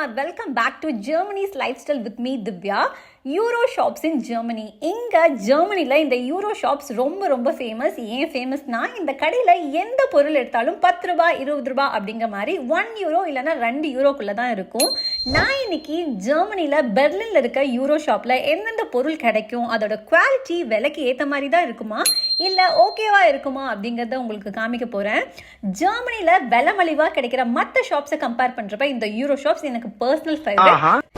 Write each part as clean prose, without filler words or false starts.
welcome back to Germany's Lifestyle with me, Divya. Euro shops in Germany. இங்கே ஜெர்மனியில் இந்த euro shops ரொம்ப famous. ஏன் ஃபேமஸ்னா, இந்த கடையில் எந்த பொருள் எடுத்தாலும் 10 ரூபாய் 20 ரூபாய் அப்படிங்கிற மாதிரி 1 யூரோ இல்லைனா 2 யூரோக்குள்ளே தான் இருக்கும். நான் இன்னைக்கு ஜெர்மனியில் பெர்லினில் இருக்க யூரோ ஷாப்பில் எந்தெந்த பொருள் கிடைக்கும், அதோட குவாலிட்டி விலைக்கு ஏற்ற மாதிரி தான் இருக்குமா இல்லை ஓகேவா இருக்குமா அப்படிங்கிறத உங்களுக்கு காமிக்க போகிறேன். ஜெர்மனியில் விலை மலிவாக கிடைக்கிற மற்ற ஷாப்ஸை கம்பேர் பண்ணுறப்ப இந்த யூரோ ஷாப்ஸ் எனக்கு பர்சனல் ஃபேவரட்.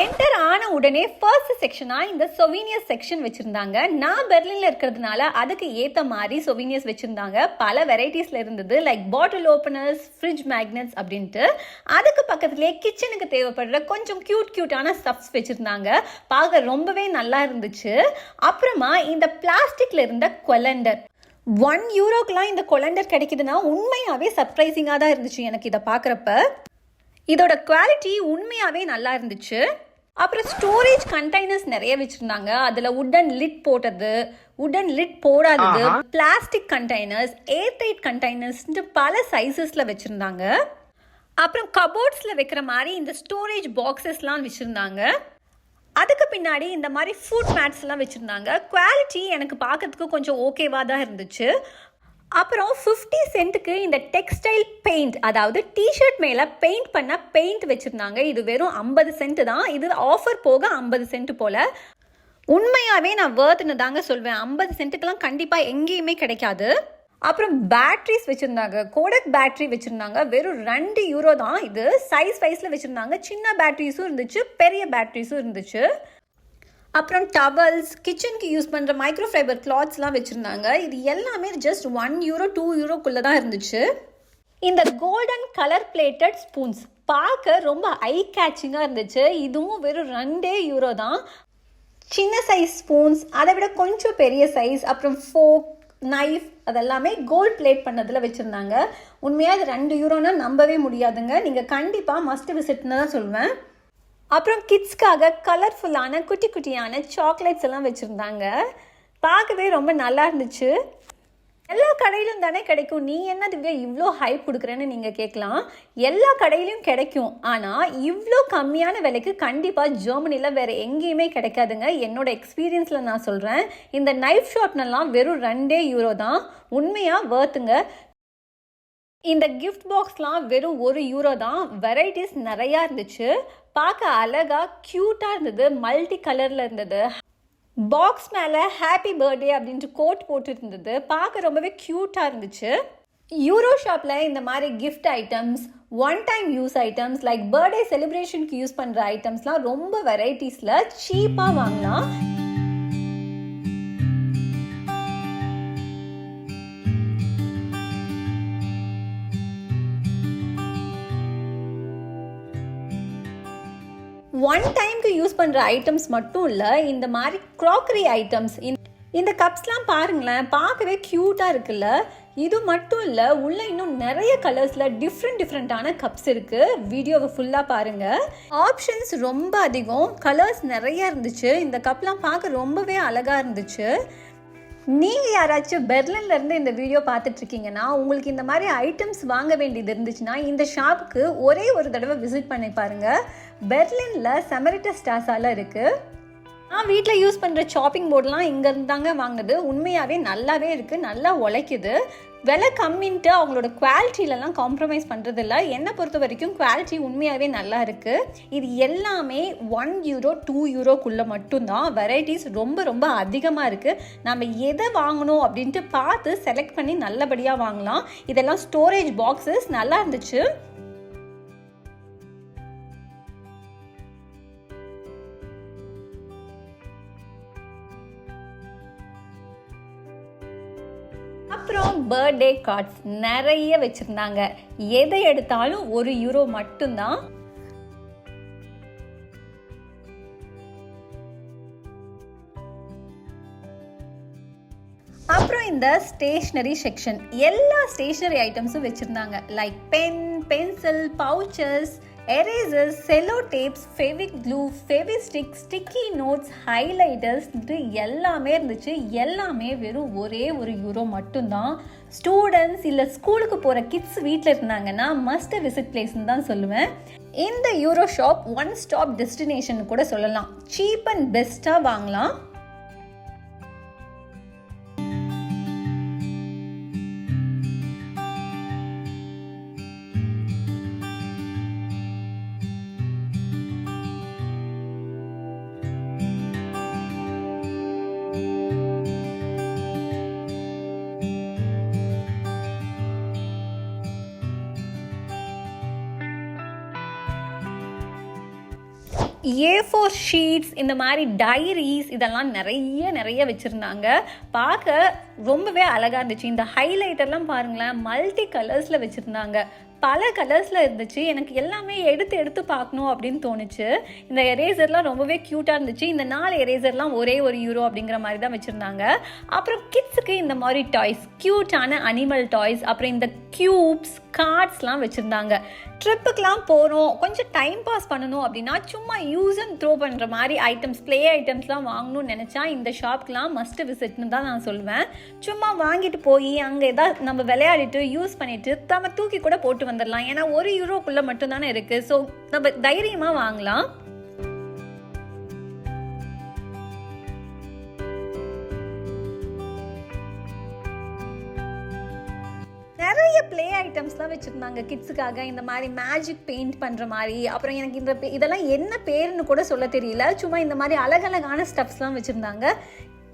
என்டர் ஆன உடனே ஃபர்ஸ்ட் செக்ஷனா இந்த சொவீனியர்ஸ் செக்ஷன் வச்சிருந்தாங்க. நான் பெர்லின்ல இருக்கிறதுனால அதுக்கு ஏத்த மாதிரி சொவீனியர்ஸ் வச்சிருந்தாங்க. பல வெரைட்டிஸ்ல இருந்தது, லைக் பாட்டில் ஓபனர்ஸ், ஃப்ரிட்ஜ் மேக்னெட்ஸ் அப்படின்ட்டு. அதுக்கு பக்கத்துலேயே கிச்சனுக்கு தேவைப்படுற கொஞ்சம் கியூட்டான ஸ்டப்ஸ் வச்சிருந்தாங்க. பார்க்க ரொம்பவே நல்லா இருந்துச்சு. அப்புறமா இந்த பிளாஸ்டிக்ல இருந்த கொலண்டர், 1 யூரோக்கெலாம் இந்த கொலண்டர் கிடைக்குதுன்னா உண்மையாவே சர்ப்ரைசிங்காக தான் இருந்துச்சு எனக்கு இதை பார்க்குறப்ப. இதோட குவாலிட்டி உண்மையாவே நல்லா இருந்துச்சு. அப்புறம் ஸ்டோரேஜ் கண்டெய்னர்ஸ் நிறைய வச்சிருந்தாங்க. அதில் உட்டன் லிட் போட்டது, உட்டன் லிட் போடாதது, பிளாஸ்டிக் கண்டெய்னர்ஸ், ஏர்டைட் கண்டெய்னர்ஸ்ன்ட்டு பல சைஸஸில் வச்சுருந்தாங்க. அப்புறம் கபோர்ட்ஸில் வைக்கிற மாதிரி இந்த ஸ்டோரேஜ் பாக்ஸஸ்லாம் வச்சுருந்தாங்க. அதுக்கு பின்னாடி இந்த மாதிரி ஃபுட் மேட்ஸ்லாம் வச்சுருந்தாங்க. குவாலிட்டி எனக்கு பார்க்கறதுக்கு கொஞ்சம் ஓகேவாக தான் இருந்துச்சு. அப்புறம் 50 சென்ட்டுக்கு இந்த டெக்ஸ்டைல் பெயிண்ட், அதாவது டிஷர்ட் மேலே பெயிண்ட் பண்ண பெயிண்ட் வச்சுருந்தாங்க. இது வெறும் 50 சென்ட் தான். இது ஆஃபர் போக 50 சென்ட் போல். உண்மையாகவே நான் வேர்த்துன்னு தாங்க சொல்வேன். 50 சென்ட்டுக்கெலாம் கண்டிப்பாக எங்கேயுமே கிடைக்காது. அப்புறம் பேட்ரிஸ் வச்சுருந்தாங்க. கோடக் பேட்ரி வச்சுருந்தாங்க. வெறும் 2 யூரோ தான். இது சைஸ் வைஸில் வச்சுருந்தாங்க. சின்ன பேட்ரிஸும் இருந்துச்சு, பெரிய பேட்ரிஸும் இருந்துச்சு. அப்புறம் டவல்ஸ், கிச்சனுக்கு யூஸ் பண்ணுற மைக்ரோ ஃபைபர் கிளாத்ஸ்லாம் வச்சுருந்தாங்க. இது எல்லாமே ஜஸ்ட் 1 யூரோ 2 யூரோக்குள்ளே தான் இருந்துச்சு. இந்த கோல்டன் கலர் பிளேட்டட் ஸ்பூன்ஸ் பார்க்க ரொம்ப ஐ கேட்சிங்காக இருந்துச்சு. இதுவும் வெறும் 2 யூரோ தான். சின்ன சைஸ் ஸ்பூன்ஸ், அதை விட கொஞ்சம் பெரிய சைஸ், அப்புறம் ஃபோக், நைஃப், அதெல்லாமே கோல்ட் பிளேட் பண்ணதில் வச்சுருந்தாங்க. உண்மையாக அது 2 யூரோன்னா நம்பவே முடியாதுங்க. நீங்கள் கண்டிப்பாக மஸ்ட் விசிட்னு தான் சொல்வேன். அப்புறம் கிட்ஸ்க்காக கலர்ஃபுல்லான குட்டியான சாக்லேட்ஸ் எல்லாம் வச்சுருந்தாங்க. பார்க்கவே ரொம்ப நல்லா இருந்துச்சு. எல்லா கடையிலும் தானே கிடைக்கும், நீ என்ன திவ்யா இவ்வளோ ஹைப் கொடுக்குறேன்னு நீங்கள் கேட்கலாம். எல்லா கடையிலையும் கிடைக்கும், ஆனால் இவ்வளோ கம்மியான விலைக்கு கண்டிப்பாக ஜெர்மனியில் வேறு எங்கேயுமே கிடைக்காதுங்க. என்னோட எக்ஸ்பீரியன்ஸில் நான் சொல்கிறேன். இந்த நைஃப் ஷாப்னெல்லாம் வெறும் 2 யூரோ தான். உண்மையாக வேர்த்துங்க. இந்த கிஃப்ட் பாக்ஸ்லாம் வெறும் 1 யூரோ தான். வெரைட்டிஸ் நிறையா இருந்துச்சு. பார்க்க அழகாக க்யூட்டாக இருந்தது. மல்டி கலரில் இருந்தது. பாக்ஸ் மேலே ஹாப்பி பர்த்டே அப்படின்ட்டு கோட் போட்டு இருந்தது. பார்க்க ரொம்பவே க்யூட்டாக இருந்துச்சு. யூரோ ஷாப்பில் இந்த மாதிரி gift items, one time use items, like birthday செலிப்ரேஷனுக்கு யூஸ் பண்ணுற ஐட்டம்ஸ்லாம் ரொம்ப வெரைட்டிஸில் சீப்பாக வாங்கலாம். ஒன் டைமுக்கு யூஸ் பண்ணுற ஐட்டம்ஸ் மட்டும் இல்லை, இந்த மாதிரி க்ராக்கரி ஐட்டம்ஸ், இந்த கப்ஸ்லாம் பாருங்களேன், பார்க்கவே க்யூட்டாக இருக்குல்ல. இது மட்டும் இல்லை, உள்ளே இன்னும் நிறைய கலர்ஸில் டிஃப்ரெண்ட்டான கப்ஸ் இருக்குது. வீடியோவை ஃபுல்லாக பாருங்கள். ஆப்ஷன்ஸ் ரொம்ப அதிகம், கலர்ஸ் நிறைய இருந்துச்சு. இந்த கப்லாம் பார்க்க ரொம்பவே அழகாக இருந்துச்சு. நீங்கள் யாராச்சும் பெர்லின்லேருந்து இந்த வீடியோ பார்த்துட்ருக்கீங்கன்னா, உங்களுக்கு இந்த மாதிரி ஐட்டம்ஸ் வாங்க வேண்டியது இருந்துச்சுன்னா இந்த ஷாப்புக்கு ஒரே ஒரு தடவை விசிட் பண்ணி பாருங்கள். பெர்லினில் செமரிட்டஸ் ஸ்டாஸால் இருக்குது. நான் வீட்டில் யூஸ் பண்ணுற ஷாப்பிங் போர்டெலாம் இங்கேருந்து தாங்க வாங்கினது. உண்மையாகவே நல்லாவே இருக்குது, நல்லா உழைக்குது. விலை கம்மின்ட்டு அவங்களோட குவாலிட்டியிலலாம் காம்ப்ரமைஸ் பண்ணுறதில்ல. என்னை பொறுத்த வரைக்கும் குவாலிட்டி உண்மையாகவே நல்லா இருக்குது. இது எல்லாமே 1 யூரோ 2 யூரோக்குள்ளே மட்டும்தான். வெரைட்டிஸ் ரொம்ப அதிகமாக இருக்குது. நம்ம எதை வாங்கணும் அப்படின்ட்டு பார்த்து செலக்ட் பண்ணி நல்லபடியாக வாங்கலாம். இதெல்லாம் ஸ்டோரேஜ் பாக்ஸஸ் நல்லா இருந்துச்சு. அப்புறம் பர்த்டே கார்ட்ஸ் நிறைய வச்சுருந்தாங்க. எதை எடுத்தாலும் 1 யூரோ மட்டும்தான். அப்புறம் இந்த ஸ்டேஷ்னரி செக்ஷன், எல்லா ஸ்டேஷ்னரி ஐட்டம்ஸும் வச்சுருந்தாங்க. Like pen, pencil, pouches, erasers, cello tapes, ஃபெவிக் glue, Fevistick, sticky notes, highlighters எல்லாமே இருந்துச்சு. எல்லாமே வெறும் 1 யூரோ மட்டும்தான். ஸ்டூடெண்ட்ஸ் இல்லை ஸ்கூலுக்கு போகிற கிட்ஸ் வீட்டில் இருந்தாங்கன்னா மஸ்ட் விசிட் பிளேஸ்ன்னு தான் சொல்லுவேன். இந்த euro shop one stop destination கூட சொல்லலாம். சீப் அண்ட் பெஸ்ட்டாக வாங்கலாம். A4 ஷீட்ஸ், இந்த மாதிரி டைரிஸ் இதெல்லாம் நிறைய வச்சுருந்தாங்க. பார்க்க ரொம்பவே அழகாக இருந்துச்சு. இந்த ஹைலைட்டர்லாம் பாருங்களேன், மல்டி கலர்ஸில் வச்சுருந்தாங்க. பல கலர்ஸில் இருந்துச்சு. எனக்கு எல்லாமே எடுத்து பார்க்கணும் அப்படின்னு தோணுச்சு. இந்த எரேசர்லாம் ரொம்பவே க்யூட்டாக இருந்துச்சு. இந்த 4 எரேசர்லாம் ஒரே €1 அப்படிங்கிற மாதிரி தான் வச்சுருந்தாங்க. அப்புறம் கிட்ஸுக்கு இந்த மாதிரி டாய்ஸ், க்யூட்டான அனிமல் டாய்ஸ், அப்புறம் இந்த க்யூப்ஸ், கார்ட்ஸ்லாம் வச்சுருந்தாங்க. ட்ரிப்புக்கெலாம் போகிறோம், கொஞ்சம் டைம் பாஸ் பண்ணணும் அப்படின்னா சும்மா யூஸ் அண்ட் த்ரோ பண்ணுற மாதிரி ஐட்டம்ஸ், ப்ளே ஐட்டம்ஸ்லாம் வாங்கணும்னு நினச்சா இந்த ஷாப்க்கெலாம் மஸ்ட் விசிட்னு தான் நான் சொல்லுவேன். சும்மா வாங்கிட்டு போய் அங்கே ஏதாவது நம்ம விளையாடிட்டு யூஸ் பண்ணிவிட்டு நம்ம தூக்கி கூட போட்டு வந்துடலாம். ஏன்னா €1 மட்டும்தானே இருக்குது. ஸோ நம்ம தைரியமாக வாங்கலாம். நிறைய ப்ளே ஐட்டம்ஸ்லாம் வச்சுருந்தாங்க கிட்ஸுக்காக. இந்த மாதிரி மேஜிக் பெயிண்ட் பண்ணுற மாதிரி, அப்புறம் எனக்கு இதெல்லாம் என்ன பேருன்னு கூட சொல்ல தெரியல. சும்மா இந்த மாதிரி அழகழகான ஸ்டப்ஸ்லாம் வச்சுருந்தாங்க.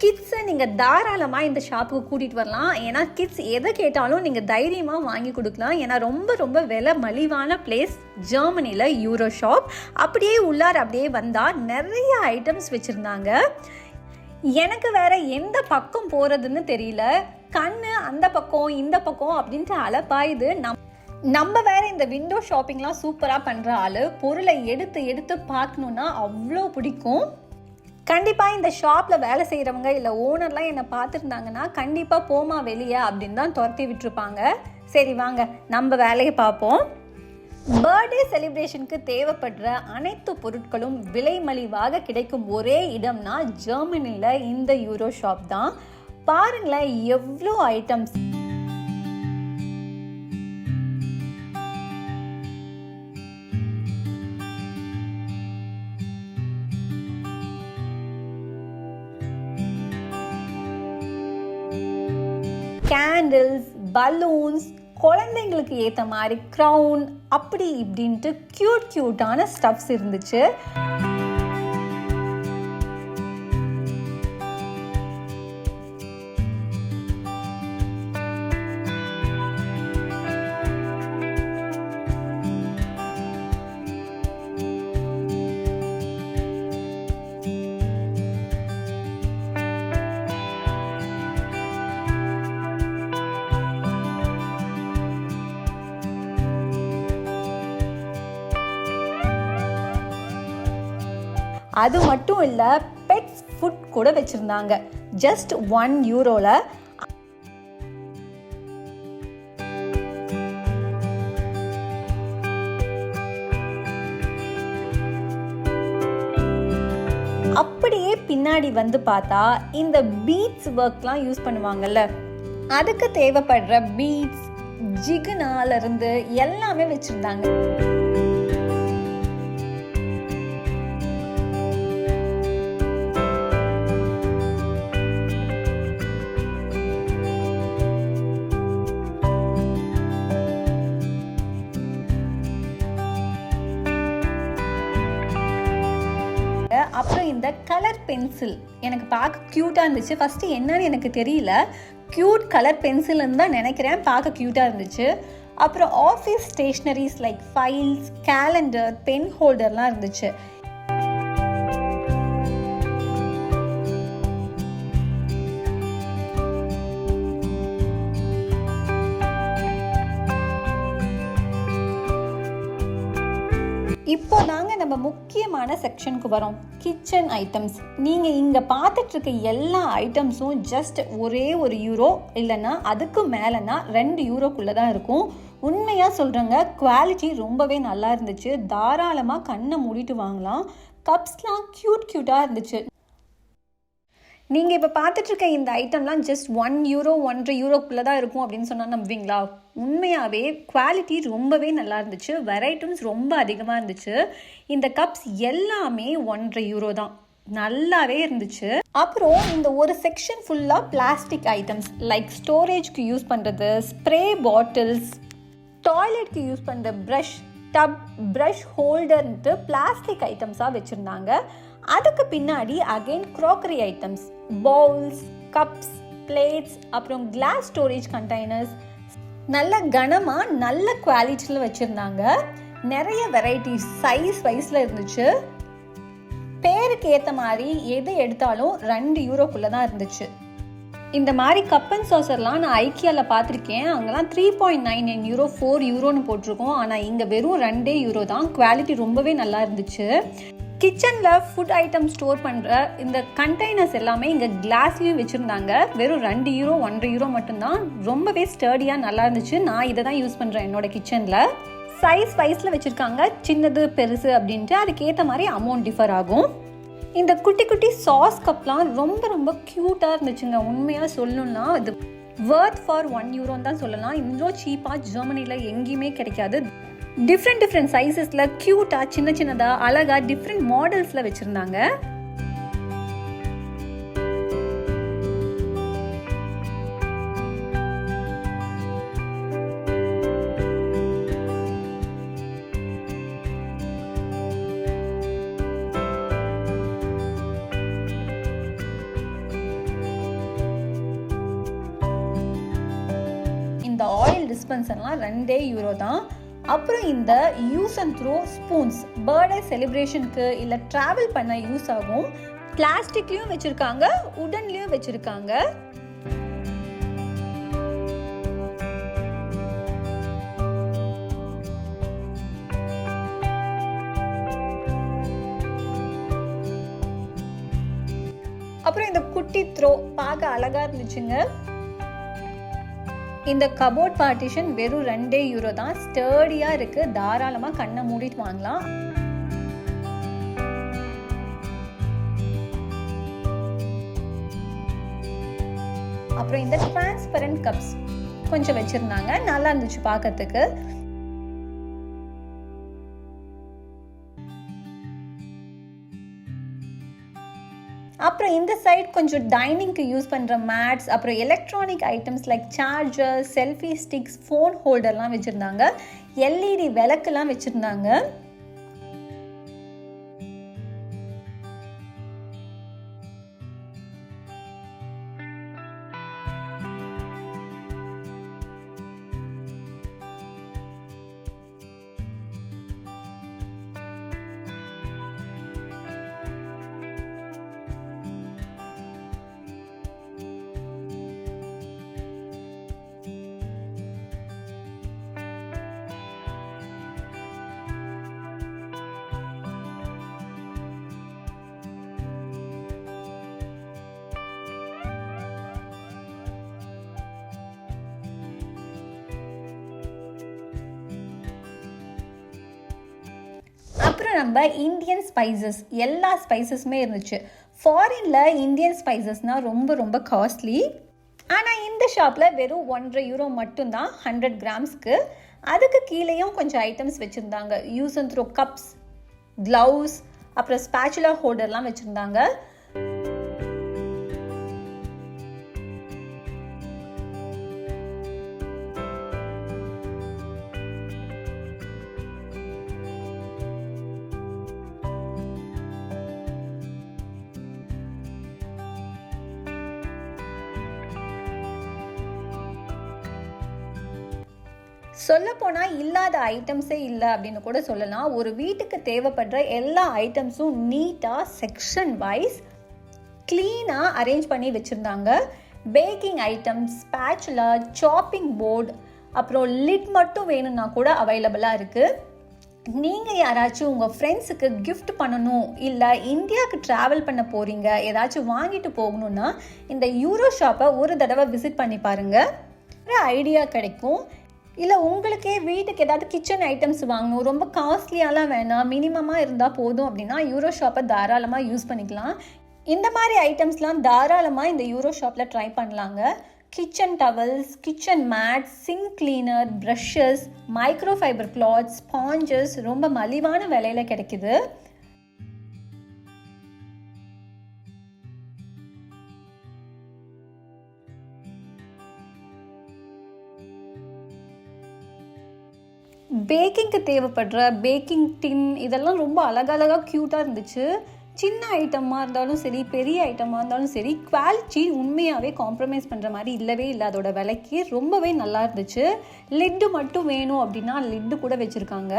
கிட்ஸை நீங்கள் தாராளமாக இந்த ஷாப்புக்கு கூட்டிகிட்டு வரலாம். ஏன்னா கிட்ஸ் எதை கேட்டாலும் நீங்கள் தைரியமாக வாங்கி கொடுக்கலாம். ஏன்னா ரொம்ப விலை மலிவான பிளேஸ் ஜெர்மனியில் யூரோ ஷாப். அப்படியே உள்ளார அப்படியே வந்தால் நிறைய ஐட்டம்ஸ் வச்சுருந்தாங்க. எனக்கு வேற எந்த பக்கம் போகிறதுன்னு தெரியல. கண்ணு அந்த பக்கம் இந்த பக்கம் அப்படின்ட்டு அலப்பாயுது. நம்ம வேற இந்த விண்டோ ஷாப்பிங்லாம் சூப்பராக பண்ணுற ஆள். பொருளை எடுத்து பார்க்கணுன்னா அவ்வளோ பிடிக்கும். கண்டிப்பாக இந்த ஷாப்பில் வேலை செய்கிறவங்க இல்லை ஓனர்லாம் என்னை பார்த்துருந்தாங்கன்னா கண்டிப்பாக போமா வெளியே அப்படின்னு தான் துரத்தி விட்டுருப்பாங்க. சரி வாங்க நம்ம வேலையை பார்ப்போம். பர்த்டே செலிப்ரேஷனுக்கு தேவைப்படுற அனைத்து பொருட்களும் விலை மலிவாக கிடைக்கும் ஒரே இடம்னா ஜெர்மனியில் இந்த யூரோ ஷாப் தான். பாருங்களேன் எவ்வளோ ஐட்டம்ஸ். கேண்டில்ஸ், பலூன்ஸ், குழந்தைங்களுக்கு ஏற்ற மாதிரி க்ரௌன், அப்படி இப்படின்ட்டு க்யூட்டான ஸ்டப்ஸ் இருந்துச்சு. அது மட்டும் இல்லை, பெட்ஸ் ஃபுட் கூட வச்சுருந்தாங்க. ஜஸ்ட் €1. அப்படியே பின்னாடி வந்து பார்த்தா இந்த பீட்ஸ் ஒர்க்லாம் யூஸ் பண்ணுவாங்கல்ல, அதுக்கு தேவைப்படுற பீட்ஸ், ஜிகுனால இருந்து எல்லாமே வச்சுருந்தாங்க. அப்புறம் இந்த கலர் பென்சில் எனக்கு பார்க்க க்யூட்டாக இருந்துச்சு. ஃபஸ்ட்டு என்னன்னு எனக்கு தெரியல, க்யூட் கலர் பென்சில்னு தான் நினைக்கிறேன். பார்க்க க்யூட்டாக இருந்துச்சு. அப்புறம் office stationeries like files, calendar, pen ஹோல்டர்லாம் இருந்துச்சு. இப்போ தாங்க நம்ம முக்கியமான செக்ஷனுக்கு வரோம், கிச்சன் ஐட்டம்ஸ். நீங்கள் இங்கே பார்த்துட்டு இருக்க எல்லா ஐட்டம்ஸும் ஜஸ்ட் ஒரே €1 இல்லைன்னா அதுக்கு மேலேனா €2 தான் இருக்கும். உண்மையாக சொல்கிறேங்க, குவாலிட்டி ரொம்பவே நல்லா இருந்துச்சு. தாராளமாக கண்ணை மூடிட்டு வாங்கலாம். கப்ஸ்லாம் க்யூட்டாக இருந்துச்சு. நீங்கள் இப்போ பார்த்துட்ருக்க இந்த ஐட்டம்லாம் ஜஸ்ட் €1 €1.5 தான் இருக்கும் அப்படின்னு சொன்னால் நம்புவீங்களா? உண்மையாகவே குவாலிட்டி ரொம்பவே நல்லா இருந்துச்சு, வெரைட்டிஸ் ரொம்ப அதிகமாக இருந்துச்சு. இந்த கப்ஸ் எல்லாமே €1.5 தான், நல்லாவே இருந்துச்சு. அப்புறம் இந்த ஒரு செக்ஷன் ஃபுல்லாக பிளாஸ்டிக் ஐட்டம்ஸ் லைக் ஸ்டோரேஜ்க்கு யூஸ் பண்ணுறது, ஸ்ப்ரே பாட்டில்ஸ், டாய்லெட்க்கு யூஸ் பண்ணுற ப்ரஷ், டப், ப்ரஷ் ஹோல்டர்ன்ட்டு பிளாஸ்டிக் ஐட்டம்ஸாக வச்சுருந்தாங்க. அதுக்கு பின்னாடி again crockery items, bowls, cups, plates, அப்புறம் கிளாஸ் ஸ்டோரேஜ் கண்டெய்னர்ஸ் நல்ல கனமாக நல்ல குவாலிட்டியில் வச்சுருந்தாங்க. நிறைய வெரைட்டிஸ் சைஸ் வைஸில் இருந்துச்சு. பேருக்கு ஏற்ற மாதிரி எது எடுத்தாலும் €2 தான் இருந்துச்சு. இந்த மாதிரி கப் அண்ட் சாசர்லாம் நான் ஐக்கியாவில் பார்த்துருக்கேன். அங்கெல்லாம் €3.99 €4ன்னு போட்டிருக்கோம். ஆனால் இங்கே வெறும் €2 தான். குவாலிட்டி ரொம்பவே நல்லா இருந்துச்சு. கிச்சனில் ஃபுட் ஐட்டம் ஸ்டோர் பண்ணுற இந்த கண்டெய்னர்ஸ் எல்லாமே இங்கே கிளாஸ்லேயும் வச்சுருந்தாங்க. வெறும் €2 €1 மட்டும்தான். ரொம்பவே ஸ்டர்டியாக நல்லா இருந்துச்சு. நான் இதை தான் யூஸ் பண்ணுறேன் என்னோடய கிச்சனில். சைஸ் வைஸில் வச்சுருக்காங்க, சின்னது பெருசு அப்படின்ட்டு. அதுக்கேற்ற மாதிரி அமௌண்ட் டிஃபர் ஆகும். இந்த குட்டி குட்டி சாஸ் கப்லாம் ரொம்ப ரொம்ப க்யூட்டாக இருந்துச்சுங்க. உண்மையாக சொல்லணும்னா இது வர்த் ஃபார் €1 தான் சொல்லலாம். இவ்வளோ சீப்பாக ஜெர்மனியில் எங்கேயுமே கிடைக்காது. டிஃப்ரெண்ட் சைஸஸில் க்யூட்டாக சின்ன சின்னதாக அழகாக டிஃப்ரெண்ட் மாடல்ஸில் வச்சுருந்தாங்க. இந்த ஆயில் டிஸ்பென்சர்லாம் €2 தான். அப்புறம் இந்த use and throw spoons birthday செலிப்ரேஷனுக்கு இல்லை ட்ராவல் பண்ண யூஸ் ஆகும். பிளாஸ்டிக்லேயும் வச்சுருக்காங்க, உடன்லேயும் வச்சுருக்காங்க. அப்புறம் இந்த குட்டி த்ரோ பார்க்க அழகாக இருந்துச்சுங்க. இந்த கபோர்ட் பார்ட்டிஷன் வெறும் €2 தான். ஸ்டர்டியாக இருக்குது, தாராளமாக கண்ணை மூடிட்டு வாங்கலாம். அப்புறம் இந்த டிரான்ஸ்பரண்ட் கப்ஸ் கொஞ்சம் வச்சுருந்தாங்க, நல்லா இருந்துச்சு பார்க்கறதுக்கு. அப்புறம் இந்த சைட் கொஞ்சம் டைனிங்க்கு யூஸ் பண்ணுற மேட்ஸ், அப்புறம் electronic items like charger, selfie sticks, phone ஹோல்டர்லாம் வச்சுருந்தாங்க. LED விளக்குலாம் வச்சுருந்தாங்க. அப்புறம் நம்ம இந்தியன் ஸ்பைசஸ், எல்லா ஸ்பைசஸுமே இருந்துச்சு. ஃபாரினில் இந்தியன் ஸ்பைசஸ்னால் ரொம்ப ரொம்ப காஸ்ட்லி. ஆனால் இந்த ஷாப்பில் வெறும் €1 மட்டும்தான் 100 கிராம்ஸ்க்கு. அதுக்கு கீழேயும் கொஞ்சம் ஐட்டம்ஸ் வச்சுருந்தாங்க. Use and throw cups, gloves, அப்புறம் ஸ்பேச்சுலா ஹோல்டர்லாம் வச்சுருந்தாங்க. சொல்லப்போனால் இல்லாத ஐட்டம்ஸே இல்லை அப்படின்னு கூட சொல்லலாம். ஒரு வீட்டுக்கு தேவைப்படுற எல்லா ஐட்டம்ஸும் நீட்டாக செக்ஷன் வைஸ் க்ளீனாக அரேஞ்ச் பண்ணி வச்சுருந்தாங்க. Baking items, spatula, chopping board, அப்புறம் லிட் மட்டும் வேணும்னா கூட அவைலபிளாக இருக்குது. நீங்கள் யாராச்சும் உங்கள் ஃப்ரெண்ட்ஸுக்கு கிஃப்ட் பண்ணணும், இல்லை இந்தியாவுக்கு ட்ராவல் பண்ண போகிறீங்க, ஏதாச்சும் வாங்கிட்டு போகணுன்னா இந்த யூரோ ஷாப்பை ஒரு தடவை விசிட் பண்ணி பாருங்கள். ஒரு ஐடியா கிடைக்கும். இல்லை உங்களுக்கே வீட்டுக்கு ஏதாவது கிச்சன் ஐட்டம்ஸ் வாங்கணும், ரொம்ப காஸ்ட்லியாலாம் வேணாம், மினிமமாக இருந்தால் போதும் அப்படின்னா யூரோ ஷாப்பை தாராளமாக யூஸ் பண்ணிக்கலாம். இந்த மாதிரி ஐட்டம்ஸ்லாம் தாராளமாக இந்த யூரோ ஷாப்பில் ட்ரை பண்ணலாங்க. Kitchen towels, kitchen mats, sink cleaner, brushes, microfibre cloths, sponges ரொம்ப மலிவான விலையில் கிடைக்குது. பேக்கிங்க்கு தேவைப்படுற பேக்கிங் டின் இதெல்லாம் ரொம்ப அழகழகாக க்யூட்டாக இருந்துச்சு. சின்ன ஐட்டமாக இருந்தாலும் சரி, பெரிய ஐட்டமாக இருந்தாலும் சரி, குவாலிட்டி உண்மையாகவே காம்ப்ரமைஸ் பண்ணுற மாதிரி இல்லவே இல்லை. அதோட விலைக்கு ரொம்பவே நல்லா இருந்துச்சு. லிட்டு மட்டும் வேணும் அப்படின்னா லிட்டு கூட வச்சுருக்காங்க.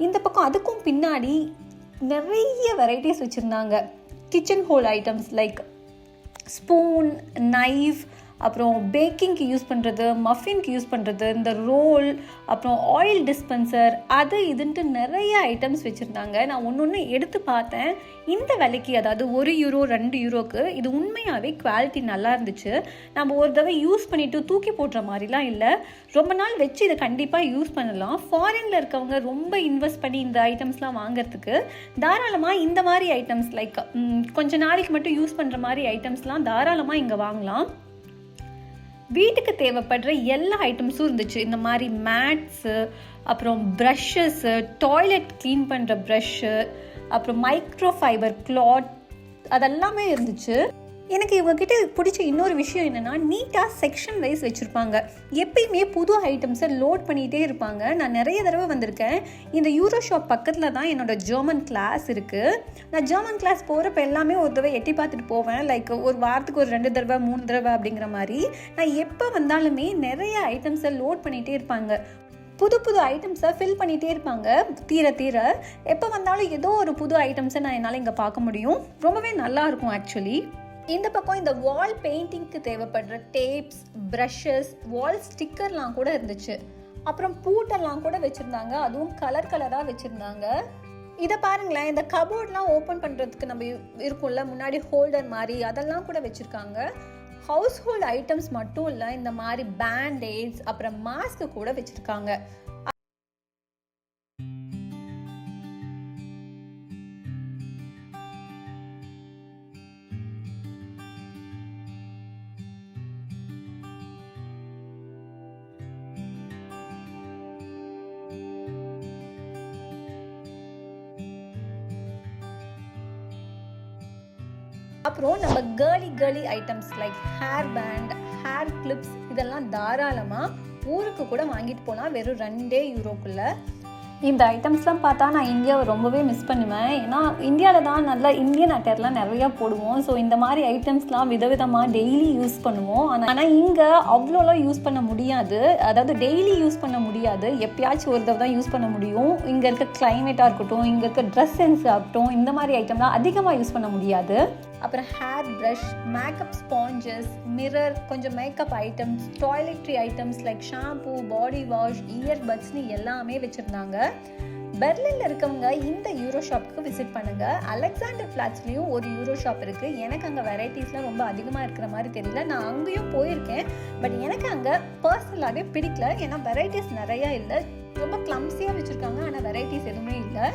இந்த பக்கம் அதுக்கும் பின்னாடி நிறைய வெரைட்டிஸ் வச்சுருந்தாங்க. Kitchen whole items like spoon, knife, அப்புறம் பேக்கிங்க்கு யூஸ் பண்ணுறது, மஃபின்க்கு யூஸ் பண்ணுறது, இந்த ரோல், அப்புறம் ஆயில் டிஸ்பென்சர், அது இதுன்ட்டு நிறைய ஐட்டம்ஸ் வச்சுருந்தாங்க. நான் ஒன்று எடுத்து பார்த்தேன். இந்த விலைக்கு, அதாவது €1 €2 இது உண்மையாகவே குவாலிட்டி நல்லா இருந்துச்சு. நம்ம ஒரு தடவை யூஸ் பண்ணிவிட்டு தூக்கி போடுற மாதிரிலாம் இல்லை. ரொம்ப நாள் வச்சு இதை கண்டிப்பாக யூஸ் பண்ணலாம். ஃபாரினில் இருக்கவங்க ரொம்ப இன்வெஸ்ட் பண்ணி இந்த ஐட்டம்ஸ்லாம் வாங்குறதுக்கு தாராளமாக இந்த மாதிரி ஐட்டம்ஸ் லைக் கொஞ்சம் நாளைக்கு மட்டும் யூஸ் பண்ணுற மாதிரி ஐட்டம்ஸ்லாம் தாராளமாக இங்கே வாங்கலாம். வீட்டுக்கு தேவைப்படுற எல்லா ஐட்டம்ஸும் இருந்துச்சு. இந்த மாதிரி மேட்ஸு, அப்புறம் ப்ரஷ்ஷஸ்ஸு, டாய்லெட் க்ளீன் பண்ணுற ப்ரஷ்ஷு, அப்புறம் மைக்ரோ ஃபைபர் கிளாத், அதெல்லாமே இருந்துச்சு. எனக்கு இவங்ககிட்ட பிடிச்ச இன்னொரு விஷயம் என்னென்னா, நீட்டாக செக்ஷன் வைஸ் வச்சுருப்பாங்க. எப்பயுமே புது ஐட்டம்ஸை லோட் பண்ணிகிட்டே இருப்பாங்க. நான் நிறைய தடவை வந்திருக்கேன். இந்த யூரோ ஷாப் பக்கத்தில் தான் என்னோடய ஜெர்மன் கிளாஸ் இருக்குது. நான் ஜெர்மன் கிளாஸ் போகிறப்ப எல்லாமே ஒரு தடவை எட்டி பார்த்துட்டு போவேன். லைக் ஒரு வாரத்துக்கு ஒரு 2 தடவை 3 தடவை அப்படிங்கிற மாதிரி. நான் எப்போ வந்தாலுமே நிறைய ஐட்டம்ஸை லோட் பண்ணிகிட்டே இருப்பாங்க. புது புது ஐட்டம்ஸை ஃபில் பண்ணிகிட்டே இருப்பாங்க. தீர எப்போ வந்தாலும் ஏதோ ஒரு புது ஐட்டம்ஸை நான் என்னால் இங்கே பார்க்க முடியும். ரொம்பவே நல்லாயிருக்கும் ஆக்சுவலி. இந்த பக்கம் இந்த வால் பெயிண்டிங்க்கு தேவைப்படுற டேப்ஸ், ப்ரஷஸ், வால் ஸ்டிக்கர்லாம் கூட இருந்துச்சு. அப்புறம் பூட்டெல்லாம் கூட வச்சுருந்தாங்க. அதுவும் கலராக வச்சுருந்தாங்க. இதை பாருங்களேன், இந்த கபோர்ட்லாம் ஓப்பன் பண்ணுறதுக்கு நம்ம இருக்கும்ல முன்னாடி ஹோல்டர் மாதிரி, அதெல்லாம் கூட வச்சுருக்காங்க. ஹவுஸ் ஹோல்ட் ஐட்டம்ஸ் மட்டும் இல்லை, இந்த மாதிரி பேண்டேட்ஸ், அப்புறம் மாஸ்க்கு கூட வச்சுருக்காங்க. அப்புறம் நம்ம girly items like hair band, hair clips இதெல்லாம் தாராளமாக ஊருக்கு கூட வாங்கிட்டு போகலாம் வெறும் €2. இந்த ஐட்டம்ஸ்லாம் பார்த்தா நான் இந்தியாவை ரொம்பவே மிஸ் பண்ணுவேன். ஏன்னா இந்தியாவில் தான் நல்லா இந்தியன் அட்டர்லாம் நிறையா போடுவோம். ஸோ இந்த மாதிரி ஐட்டம்ஸ்லாம் விதவிதமாக டெய்லி யூஸ் பண்ணுவோம். ஆனால் இங்கே அவ்வளோலாம் யூஸ் பண்ண முடியாது. அதாவது டெய்லி யூஸ் பண்ண முடியாது. எப்பயாச்சும் ஒரு தடவை தான் யூஸ் பண்ண முடியும். இங்கே இருக்க கிளைமேட்டாக இருக்கட்டும், இங்கே இருக்க ட்ரெஸ் சென்ஸ் ஆகட்டும், இந்த மாதிரி ஐட்டம்லாம் அதிகமாக யூஸ் பண்ண முடியாது. அப்புறம் hair brush, makeup sponges, mirror, கொஞ்சம் makeup items, toiletry items like shampoo, body wash, இயர்பட்ஸ்னு எல்லாமே வச்சுருந்தாங்க. பெர்லினில் இருக்கவங்க இந்த யூரோ ஷாப்புக்கு விசிட் பண்ணுங்கள். அலெக்சாண்டர் ஃப்ளாட்ஸ்லேயும் ஒரு யூரோ ஷாப் இருக்குது. எனக்கு அங்கே வெரைட்டிஸ்லாம் ரொம்ப அதிகமாக இருக்கிற மாதிரி தெரியல. நான் அங்கேயும் போயிருக்கேன். பட் எனக்கு அங்கே பர்சனலாகவே பிடிக்கல. ஏன்னா வெரைட்டிஸ் நிறையா இல்லை. ரொம்ப கிளம்ஸியாக வச்சுருக்காங்க. ஆனால் வெரைட்டிஸ் எதுவுமே இல்லை.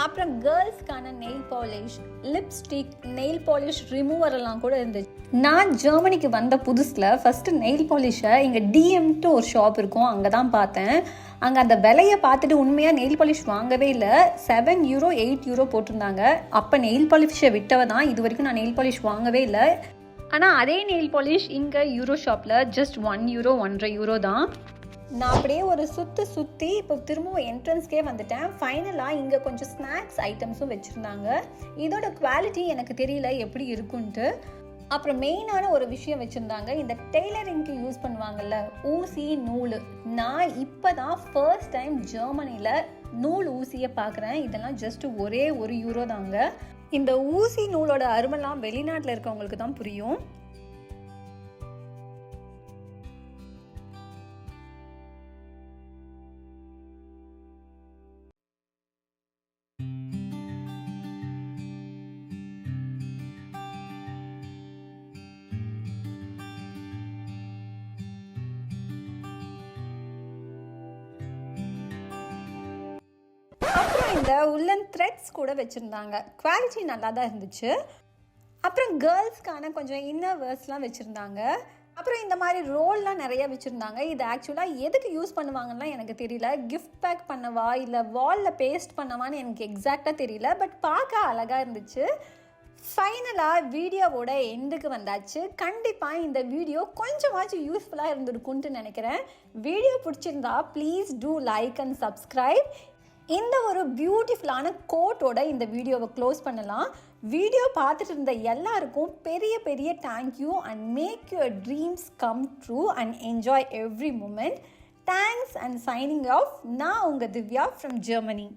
அப்புறம் கேர்ள்ஸ்க்கான nail polish, lipstick, nail polish remover எல்லாம் கூட இருந்துச்சு. நான் ஜெர்மனிக்கு வந்த புதுசில் ஃபஸ்ட்டு நெயில் பாலிஷை இங்கே டிஎம்ட்டு ஒரு ஷாப் இருக்கும், அங்கே தான் பார்த்தேன். அங்கே அந்த விலையை பார்த்துட்டு உண்மையாக நெயில் பாலிஷ் வாங்கவே இல்லை. €7 €8 போட்டிருந்தாங்க. அப்போ நெயில் பாலிஷை விட்டவ தான். இது வரைக்கும் நான் நெயில் பாலிஷ் வாங்கவே இல்லை. ஆனால் அதே நெயில் பாலிஷ் இங்கே யூரோ ஷாப்பில் ஜஸ்ட் €1 €1.5 தான். நான் அப்படியே ஒரு சுற்றி இப்போ திரும்பவும் என்ட்ரன்ஸ்க்கே வந்துட்டேன். ஃபைனலாக இங்கே கொஞ்சம் ஸ்நாக்ஸ் ஐட்டம்ஸும் வச்சுருந்தாங்க. இதோட குவாலிட்டி எனக்கு தெரியல எப்படி இருக்குன்ட்டு. அப்புறம் மெயினான ஒரு விஷயம் வச்சுருந்தாங்க. இந்த டெய்லரிங்க்கு யூஸ் பண்ணுவாங்கள்ல ஊசி, நூல். நான் இப்போ தான் ஃபர்ஸ்ட் டைம் ஜெர்மனியில் நூல் ஊசியை பார்க்குறேன். இதெல்லாம் ஜஸ்ட் ஒரே €1 தாங்க. இந்த ஊசி நூலோட அருமெல்லாம் வெளிநாட்டில் இருக்கவங்களுக்கு தான் புரியும். உள்ளன் த்ரெட்ஸ் கூட வச்சுருந்தாங்க. குவாலிட்டி நல்லா தான் இருந்துச்சு. அப்புறம் கேர்ள்ஸ்க்கான கொஞ்சம் இன்னர் வேர்ஸ்லாம் வச்சுருந்தாங்க. அப்புறம் இந்த மாதிரி ரோல்லாம் நிறைய வச்சுருந்தாங்க. இது ஆக்சுவலாக எதுக்கு யூஸ் பண்ணுவாங்கன்னா எனக்கு தெரியல. கிஃப்ட் பேக் பண்ணவா இல்லை வாலில் பேஸ்ட் பண்ணவான்னு எனக்கு எக்ஸாக்டாக தெரியல. பட் பார்க்க அழகாக இருந்துச்சு. ஃபைனலாக வீடியோவோட எண்டுக்கு வந்தாச்சு. கண்டிப்பாக இந்த வீடியோ கொஞ்சமாச்சும் யூஸ்ஃபுல்லாக இருந்திருக்குன்ட்டு நினைக்கிறேன். வீடியோ பிடிச்சிருந்தா please do like and subscribe. இந்த ஒரு பியூட்டிஃபுல்லான கோட்டோட இந்த வீடியோவை க்ளோஸ் பண்ணலாம். வீடியோ பார்த்துட்டு இருந்த எல்லாருக்கும் பெரிய பெரிய thank you and make your dreams come true and enjoy every moment. Thanks and signing off. நான் உங்கள் திவ்யா ஃப்ரம் ஜெர்மனி.